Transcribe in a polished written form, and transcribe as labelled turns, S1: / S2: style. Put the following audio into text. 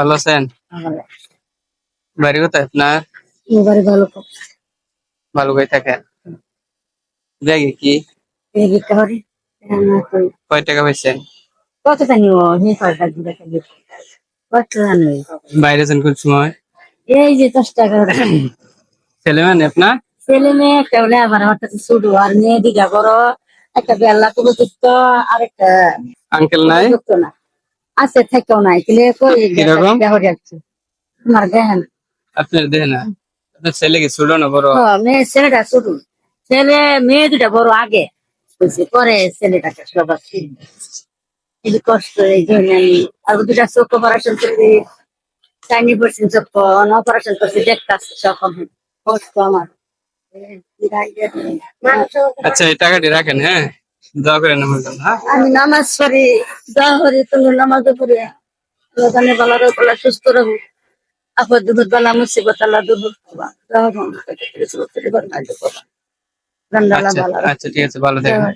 S1: ভালো আছেন?
S2: ভালো।
S1: বাড়ি কোথায় আপনার?
S2: এবারে ভালো
S1: ভালো করে থাকেন। জায়গা কি?
S2: এই গীতটা হরি
S1: কয় টাকা পাইছেন?
S2: কত জানি ও হে কয়টা দিবে কত জানি
S1: বাইরে যান কোন সময়?
S2: এই যে 10 টাকা
S1: ছেলে মানে আপনার?
S2: ছেলে মেয়ে একটা হলে আবার আমার কাছে শুরু আর মেয়ে দিঘা বড় একটা বেলা উপযুক্ত আর একটা
S1: আঙ্কেল নাই?
S2: উপযুক্ত না আছে থেকেও নাই কিলে কই
S1: কিরকম?
S2: হরি যাচ্ছে তোমার দেখেন
S1: আপনার দেহে না? আপনার ছেলে কি ছোট না বড়?
S2: মেয়ে ছেলেটা শুরু ছেলে মেয়ে দুটা বড় আগে বুঝছি পরে ছেলেটাকে সবার এই যে কষ্ট এই জন্য আমি আর দুটা চোখ অপারেশন করছি 90% চোখ অপারেশন করছি দেখতে আসছে সব কষ্ট আমার
S1: আচ্ছা এই টাকাটি রাখেন, হ্যাঁ? দোয়া করেন আমার জন্য, হ্যাঁ?
S2: আমি নামাজ পড়ি দোয়া করি তুমি নামাজ পড়ি জানে বালার বলা সুস্থ রাখো আপদ দুধ বালা মুসিবত আল্লাহ দুধ
S1: আচ্ছা আচ্ছা ঠিক আছে, ভালো থাকবেন।